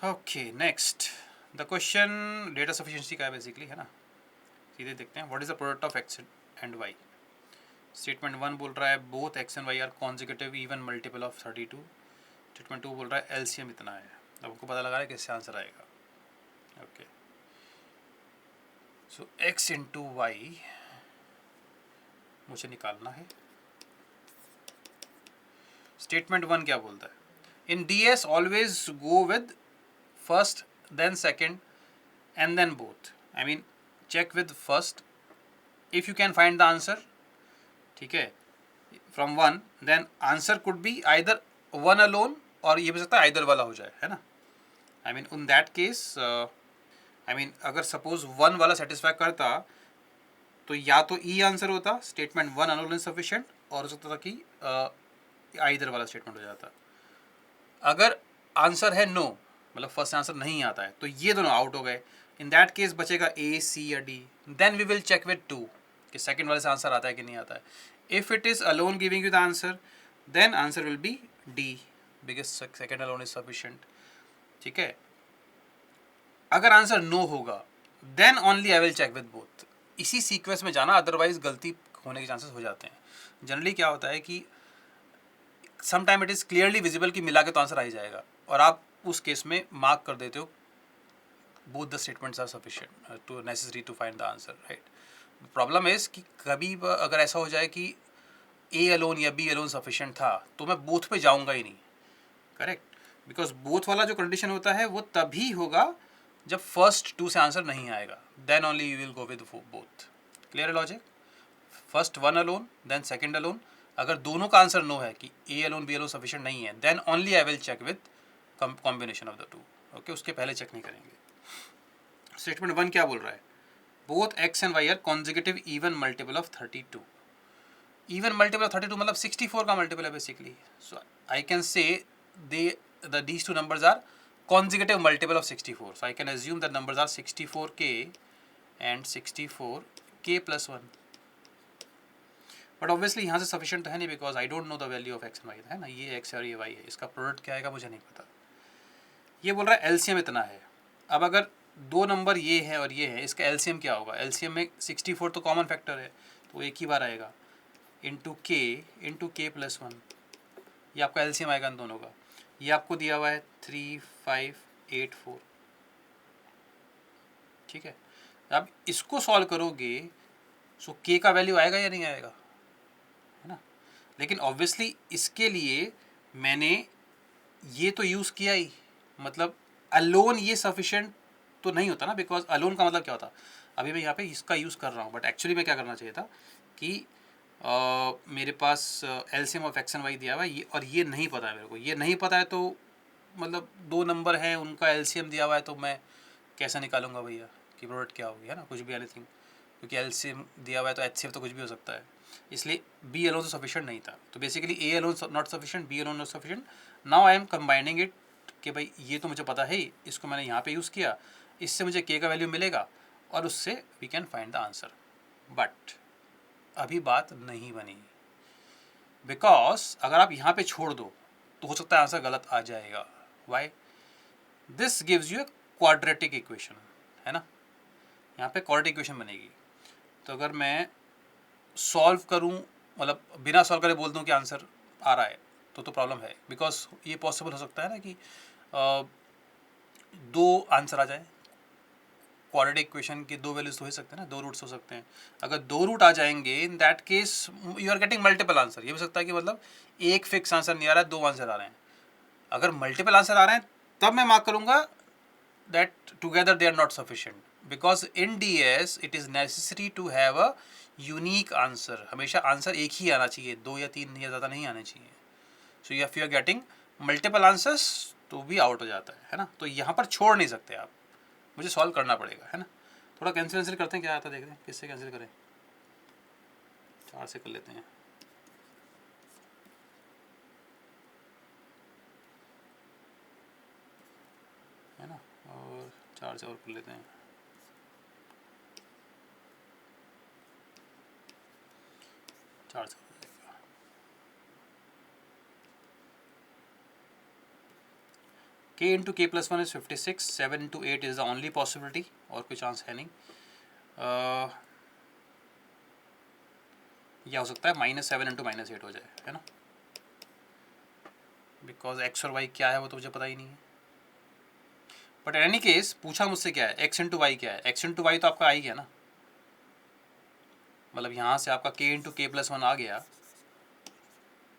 Okay next, the question data sufficiency का है basically, है ना। सीधे देखते हैं, what is the product of X and Y. Statement 1 बोल रहा है both X and Y are consecutive even multiple of 32। Statement 2 बोल रहा है एलसीएम इतना है। अब आपको पता लगा है किससे आंसर आएगा। Okay, so X into Y मुझे निकालना है। स्टेटमेंट 1 क्या बोलता है, in D S always go with first then second and then both. I mean, check with first. If you can find the answer, ठीक है, from one, then answer could be either one alone और ये भी सकता है either वाला हो जाए, है ना। I mean, in that case, I mean, अगर suppose one वाला satisfy करता तो या तो ई आंसर होता, स्टेटमेंट वन अनोन इनसफिशिएंट, और हो सकता था कि either वाला स्टेटमेंट हो जाता। अगर आंसर है नो, मतलब फर्स्ट आंसर नहीं आता है, तो ये दोनों आउट हो गए। इन दैट केस बचेगा ए, सी या D. Then we will check with two कि सेकंड वाले से आंसर आता है कि नहीं आता है। If it is alone giving you the answer, then answer will be D, because second alone is sufficient. ठीक है, अगर आंसर नो होगा then only I will check with both. इसी सीक्वेंस में जाना, अदरवाइज गलती होने के चांसेस हो जाते हैं। जनरली क्या होता है कि some time it is clearly visible कि मिला के तो आंसर आ ही जाएगा, और आप उस केस में मार्क कर देते हो both the statements are sufficient to necessary to find the answer, right? Problem is कि कभी अगर ऐसा हो जाए कि ए अलोन या बी अलोन सफिशिएंट था तो मैं बोथ पे जाऊंगा ही नहीं, करेक्ट, बिकॉज बोथ वाला जो कंडीशन होता है वो तभी होगा जब फर्स्ट टू से आंसर नहीं आएगा, then only you will go with both. Clear है logic? First one alone then second alone, अगर दोनों का आंसर नो है कि A alone B alone sufficient नहीं है, then only I will check with combination of the two. Okay, उसके पहले चेक नहीं करेंगे। स्टेटमेंट वन क्या बोल रहा है, both X and Y are consecutive even multiple of 32। Even multiple of 32 मतलब 64 का मल्टीपल है basically. So I can say these two numbers are consecutive multiple of 64. So I can assume that numbers are 64k and 64k plus 1. But obviously यहाँ से sufficient तो है नहीं, because I don't know the value of X and Y, है ना। ये x है और ये वाई है, इसका प्रोडक्ट क्या आएगा मुझे नहीं पता। ये बोल रहा है एलसीएम इतना है। अब अगर दो नंबर ये है और ये है, इसका एलसीएम क्या होगा? एलसीएम में 64 तो कॉमन फैक्टर है, तो एक ही बार आएगा, इंटू के प्लस 1, ये आपका एलसीएम आएगा इन दोनों का। ये आपको दिया हुआ है 3584। ठीक है, अब इसको सॉल्व करोगे सो के का वैल्यू आएगा या नहीं आएगा, है ना। लेकिन ऑब्वियसली इसके लिए मैंने ये तो यूज़ किया ही, मतलब अलोन ये सफिशिएंट तो नहीं होता ना, बिकॉज अलोन का मतलब क्या होता। अभी मैं यहाँ पे इसका यूज़ कर रहा हूँ, बट एक्चुअली मैं क्या करना चाहिए था कि मेरे पास LCM of X and Y दिया हुआ है, ये और ये नहीं पता है मेरे को। ये नहीं पता है तो मतलब दो नंबर हैं उनका एलसीएम दिया हुआ है, तो मैं कैसे निकालूंगा भैया कि प्रोडक्ट क्या होगी, है ना, कुछ भी एनीथिंग, क्योंकि एलसीएम दिया हुआ है तो एचसीएफ तो कुछ भी हो सकता है। इसलिए बी अलोन तो सफिशिएंट नहीं था, तो basically A alone not sufficient, B alone not sufficient. Now I am combining it कि भाई ये तो मुझे पता है ही, इसको मैंने यहाँ पे यूज़ किया, इससे मुझे के का वैल्यू मिलेगा और उससे we can find the answer. But अभी बात नहीं बनी, बिकॉज अगर आप यहाँ पे छोड़ दो तो हो सकता है आंसर गलत आ जाएगा। Why? This gives you a quadratic equation, है ना। यहाँ पे क्वाड्रेटिक इक्वेशन बनेगी, तो अगर मैं सॉल्व करूँ, मतलब बिना सॉल्व करे बोल दूँ कि आंसर आ रहा है, तो प्रॉब्लम है। बिकॉज ये पॉसिबल हो सकता है ना कि दो आंसर आ जाए। क्वाड्रेटिक इक्वेशन के दो वैल्यूज तो हो सकते हैं ना, दो रूट्स हो सकते हैं। अगर दो रूट आ जाएंगे in that case you are getting multiple answer. ये हो सकता है कि मतलब एक फिक्स आंसर नहीं आ रहा है, दो आंसर आ रहे हैं। अगर मल्टीपल आंसर आ रहे हैं तब मैं मार्क करूँगा that together they are not sufficient, because in DS it is necessary to have a unique answer. हमेशा आंसर एक ही आना चाहिए, दो या तीन या ज़्यादा नहीं आने चाहिए। So if you are getting multiple answers तो भी आउट हो जाता है ना। तो यहाँ पर छोड़ नहीं सकते आप, मुझे सॉल्व करना पड़ेगा, है ना। थोड़ा कैंसिल करते हैं, क्या आता है देखते हैं किससे कैंसिल करें। 4 से कर लेते हैं, है ना, और 4 से और कर लेते हैं। चार से k इंटू के plus one is 56, 7 into 8 is the only possibility, और कोई चांस है नहीं। यह हो सकता है -7 इंटू -8 हो जाए, है ना, बिकॉज एक्स और वाई क्या है वो तो मुझे पता ही नहीं है। बट इन एनी केस पूछा मुझसे क्या है, एक्स इंटू वाई क्या है, एक्स इंटू वाई तो आपका आ ही गया ना, मतलब यहाँ से आपका k इंटू के प्लस वन आ गया।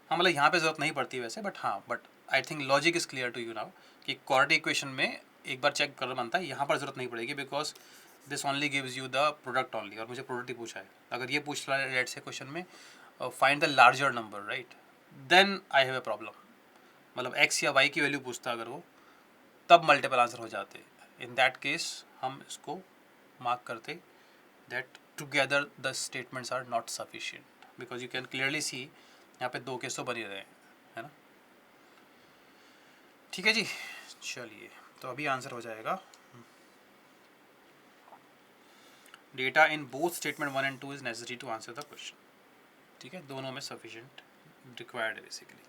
हाँ मतलब यहाँ पे ज़रूरत नहीं पड़ती वैसे, बट हाँ, but I think logic is clear to you now कि क्वाड्रेटिक इक्वेशन में एक बार चेक करना बनता है, यहाँ पर ज़रूरत नहीं पड़ेगी because this only gives you the product only, और मुझे प्रोडक्ट ही पूछा है। अगर ये पूछ रहा है लेट्स से क्वेश्चन में find the larger number, right, then I have a problem. मतलब एक्स या वाई की वैल्यू पूछता अगर वो, तब मल्टीपल आंसर हो जाते। इन दैट केस हम इसको मार्क करते that together the statements are not sufficient, because you can clearly see यहाँ पे 2 केस तो बन ही रहे हैं, है ना। ठीक है जी, चलिए तो अभी आंसर हो जाएगा। Data in both statement 1 and 2 is necessary to answer the question. ठीक है, दोनों में सफिशिएंट रिक्वायर्ड है बेसिकली।